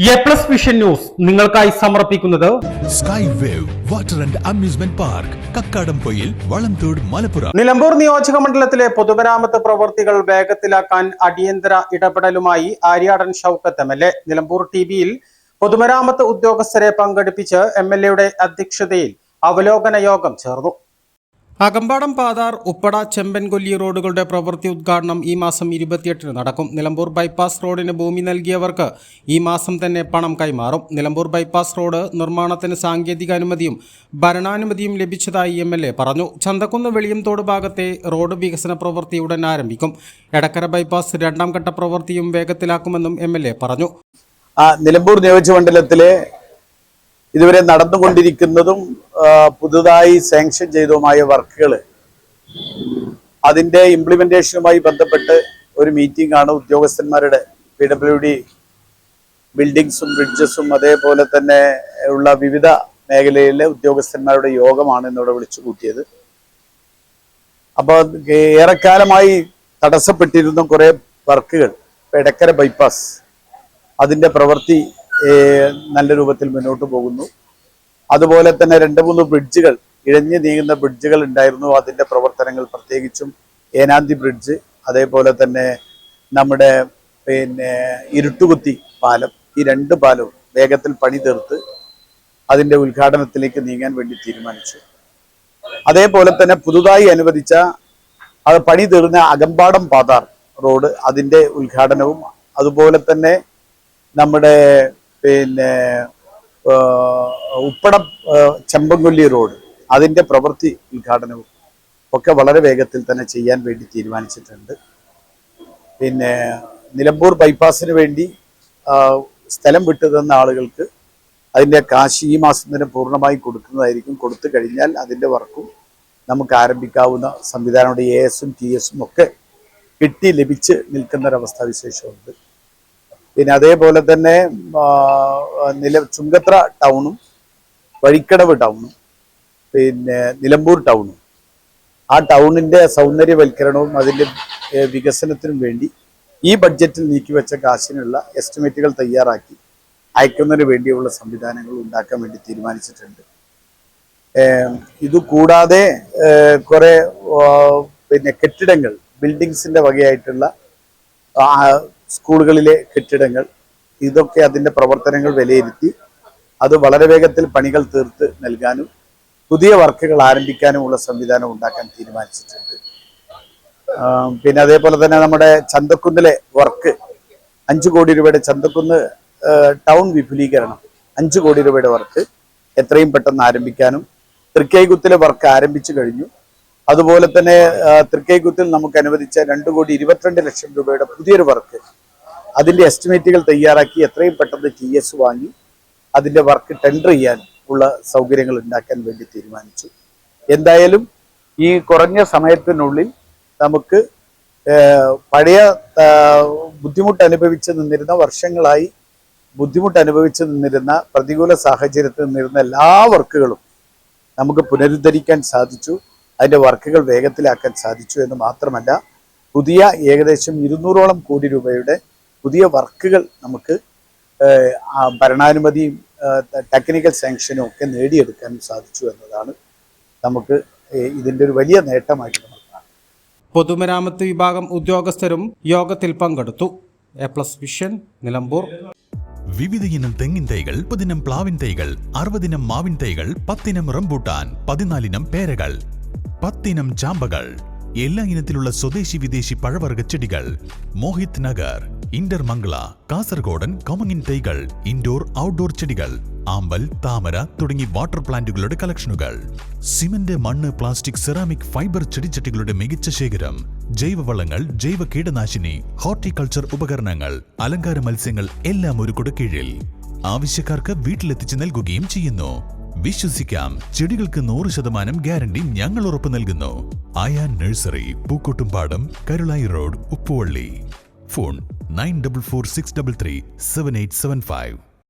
A plus vision news നിങ്ങൾക്കായി സമർപ്പിക്കുന്നത് sky wave water and amusement park Kakkadampoyil Valamthode Malappuram. Nilambur നിയോജക മണ്ഡലത്തിലെ പൊതുമരാമത്ത് പ്രവൃത്തികൾ വേഗത്തിലാക്കാൻ അടിയന്തര ഇടപെടലുമായി ആര്യാടൻ ഷൗക്കത്ത് MLA. നിലമ്പൂർ TVയിൽ പൊതുമരാമത്ത് ഉദ്യോഗസ്ഥരെ പങ്കെടുപ്പിച്ച് MLAയുടെ അധ്യക്ഷതയിൽ അവലോകന യോഗം ചേർന്നു. അകമ്പാടം പാതാർ ഉപ്പട ചെമ്പൻകൊല്ലി റോഡുകളുടെ പ്രവൃത്തി ഉദ്ഘാടനം ഈ മാസം 28 നടക്കും. നിലമ്പൂർ ബൈപ്പാസ് റോഡിന് ഭൂമി നൽകിയവർക്ക് ഈ മാസം തന്നെ പണം കൈമാറും. നിലമ്പൂർ ബൈപ്പാസ് റോഡ് നിർമ്മാണത്തിന് സാങ്കേതിക അനുമതിയും ഭരണാനുമതിയും ലഭിച്ചതായി MLA പറഞ്ഞു. ചന്തക്കുന്ന് വെളിയംതോട് ഭാഗത്തെ റോഡ് വികസന പ്രവൃത്തി ഉടൻ ആരംഭിക്കും. എടക്കര ബൈപ്പാസ് രണ്ടാം ഘട്ട പ്രവൃത്തിയും വേഗത്തിലാക്കുമെന്നും MLA പറഞ്ഞു. നിലമ്പൂർ നിയോജകമണ്ഡലത്തിലെ ഇതുവരെ നടന്നുകൊണ്ടിരിക്കുന്നതും പുതുതായി സാങ്ഷൻ ചെയ്തതുമായ വർക്കുകൾ അതിൻ്റെ ഇംപ്ലിമെന്റേഷനുമായി ബന്ധപ്പെട്ട് ഒരു മീറ്റിംഗ് ആണ് ഉദ്യോഗസ്ഥന്മാരുടെ PWD ബിൽഡിങ്സും ബ്രിഡ്ജസും അതേപോലെ തന്നെ ഉള്ള വിവിധ മേഖലയിലെ ഉദ്യോഗസ്ഥന്മാരുടെ യോഗമാണ് ഇന്നിവിടെ വിളിച്ചു കൂട്ടിയത്. അപ്പോൾ ഏറെക്കാലമായി തടസ്സപ്പെട്ടിരുന്ന കുറേ വർക്കുകൾ എടക്കര ബൈപ്പാസ് അതിൻ്റെ പ്രവൃത്തി നല്ല രൂപത്തിൽ മുന്നോട്ട് പോകുന്നു. അതുപോലെ തന്നെ 2-3 ബ്രിഡ്ജുകൾ ഇഴഞ്ഞു നീങ്ങുന്ന ബ്രിഡ്ജുകൾ ഉണ്ടായിരുന്നു. അതിൻ്റെ പ്രവർത്തനങ്ങൾ പ്രത്യേകിച്ചും ഏനാന്തി ബ്രിഡ്ജ് അതേപോലെ തന്നെ നമ്മുടെ ഇരുട്ടുകുത്തി പാലം, ഈ 2 പാലവും വേഗത്തിൽ പണി തീർത്ത് അതിൻ്റെ ഉദ്ഘാടനത്തിലേക്ക് നീങ്ങാൻ വേണ്ടി തീരുമാനിച്ചു. അതേപോലെ തന്നെ പുതുതായി അനുവദിച്ച അത് പണി തീർന്ന അകമ്പാടം പാതാർ റോഡ് അതിൻ്റെ ഉദ്ഘാടനവും അതുപോലെ തന്നെ നമ്മുടെ ഉപ്പടം ചെമ്പൻകൊല്ലി റോഡ് അതിൻ്റെ പ്രവൃത്തി ഉദ്ഘാടനവും ഒക്കെ വളരെ വേഗത്തിൽ തന്നെ ചെയ്യാൻ വേണ്ടി തീരുമാനിച്ചിട്ടുണ്ട്. നിലമ്പൂർ ബൈപ്പാസിന് വേണ്ടി സ്ഥലം വിട്ടു തന്ന ആളുകൾക്ക് അതിൻ്റെ കാശ് ഈ മാസം തന്നെ പൂർണ്ണമായി കൊടുക്കുന്നതായിരിക്കും. കൊടുത്തു കഴിഞ്ഞാൽ അതിൻ്റെ വർക്കും നമുക്ക് ആരംഭിക്കാവുന്ന സംവിധാനമുണ്ട്. AS-ഉം TS-ഉം ഒക്കെ ലഭിച്ച് നിൽക്കുന്നൊരവസ്ഥാ വിശേഷമുണ്ട്. അതേപോലെ തന്നെ ചുങ്കത്ര ടൗണും വഴിക്കടവ് ടൗണും നിലമ്പൂർ ടൗണും ആ ടൗണിൻ്റെ സൗന്ദര്യവൽക്കരണവും അതിൻ്റെ വികസനത്തിനും വേണ്ടി ഈ ബഡ്ജറ്റിൽ നീക്കിവെച്ച കാശിനുള്ള എസ്റ്റിമേറ്റുകൾ തയ്യാറാക്കി അയക്കുന്നതിന് വേണ്ടിയുള്ള സംവിധാനങ്ങൾ ഉണ്ടാക്കാൻ വേണ്ടി തീരുമാനിച്ചിട്ടുണ്ട്. ഇതുകൂടാതെ കുറേ കെട്ടിടങ്ങൾ ബിൽഡിങ്സിൻ്റെ വകയായിട്ടുള്ള സ്കൂളുകളിലെ കെട്ടിടങ്ങൾ ഇതൊക്കെ അതിൻ്റെ പ്രവർത്തനങ്ങൾ വിലയിരുത്തി അത് വളരെ വേഗത്തിൽ പണികൾ തീർത്ത് നൽകാനും പുതിയ വർക്കുകൾ ആരംഭിക്കാനുമുള്ള സംവിധാനം ഉണ്ടാക്കാൻ തീരുമാനിച്ചിട്ടുണ്ട്. അതേപോലെ തന്നെ നമ്മുടെ ചന്തക്കുന്നിലെ വർക്ക് 5 കോടി രൂപയുടെ ചന്തക്കുന്ന് ടൗൺ വിപുലീകരണം 5 കോടി രൂപയുടെ വർക്ക് എത്രയും പെട്ടെന്ന് ആരംഭിക്കാനും തൃക്കൈകുത്തിലെ വർക്ക് ആരംഭിച്ചു കഴിഞ്ഞു. അതുപോലെ തന്നെ തൃക്കൈകുത്തിൽ നമുക്ക് അനുവദിച്ച 2,22 ലക്ഷം രൂപയുടെ പുതിയൊരു വർക്ക് അതിൻ്റെ എസ്റ്റിമേറ്റുകൾ തയ്യാറാക്കി എത്രയും പെട്ടെന്ന് TS വാങ്ങി അതിൻ്റെ വർക്ക് ടെൻഡർ ചെയ്യാൻ ഉള്ള സൗകര്യങ്ങൾ ഉണ്ടാക്കാൻ വേണ്ടി തീരുമാനിച്ചു. എന്തായാലും ഈ കുറഞ്ഞ സമയത്തിനുള്ളിൽ നമുക്ക് പഴയ ബുദ്ധിമുട്ട് അനുഭവിച്ച് നിന്നിരുന്ന വർഷങ്ങളായി ബുദ്ധിമുട്ട് അനുഭവിച്ച് നിന്നിരുന്ന പ്രതികൂല സാഹചര്യത്തിൽ നിന്നിരുന്ന എല്ലാ വർക്കുകളും നമുക്ക് പുനരുദ്ധരിക്കാൻ സാധിച്ചു. അതിൻ്റെ വർക്കുകൾ വേഗത്തിലാക്കാൻ സാധിച്ചു എന്ന് മാത്രമല്ല പുതിയ ഏകദേശം 200ഓളം കോടി രൂപയുടെ പുതിയ വർക്കുകൾ നമുക്ക് ഭരണാനുമതിയും ടെക്നിക്കൽ സാങ്ഷനും ഒക്കെ നേടിയെടുക്കാനും സാധിച്ചു എന്നതാണ് നമുക്ക് ഇതിൻ്റെ ഒരു വലിയ നേട്ടമായിട്ട് നമ്മൾ കാണുന്നത്. പൊതുമരാമത്ത് വിഭാഗം ഉദ്യോഗസ്ഥരും യോഗത്തിൽ പങ്കെടുത്തു. A plus vision Nilambur. വിവിധ ഇനം തെങ്ങിൻ തൈകൾ, 30 ഇനം പ്ലാവിൻ തൈകൾ, 60 ഇനം മാവിൻ തൈകൾ, 10 ഇനം റംബൂട്ടാൻ, 14 ഇനം പേരകൾ, 10 ഇനം ചാമ്പകൾ, എല്ലാ ഇനത്തിലുള്ള സ്വദേശി വിദേശി പഴവർഗ ചെടികൾ. മോഹിത് നഗർ, ഇന്റർമംഗള, കാസർഗോഡൻ കൊമങ്ങിൻ തൈകൾ, ഇൻഡോർ ഔട്ട്ഡോർ ചെടികൾ, ആമ്പൽ, താമര തുടങ്ങി വാട്ടർ പ്ലാന്റുകളുടെ കളക്ഷനുകൾ. സിമന്റ്, മണ്ണ്, പ്ലാസ്റ്റിക്, സെറാമിക്, ഫൈബർ ചെടിച്ചട്ടികളുടെ മികച്ച ശേഖരം. ജൈവവളങ്ങൾ, ജൈവ കീടനാശിനി, ഹോർട്ടിക്കൾച്ചർ ഉപകരണങ്ങൾ, അലങ്കാര മത്സ്യങ്ങൾ എല്ലാം ഒരു കുടക്കീഴിൽ. ആവശ്യക്കാർക്ക് വീട്ടിലെത്തിച്ച് നൽകുകയും ചെയ്യുന്നു. വിശ്വസിക്കാം, ചെടികൾക്ക് 100% ഗ്യാരണ്ടി ഞങ്ങൾ ഉറപ്പു നൽകുന്നു. Ayan nursery, Pookkottumpadam, Karulai road, Uppuvally. Phone 9446337875.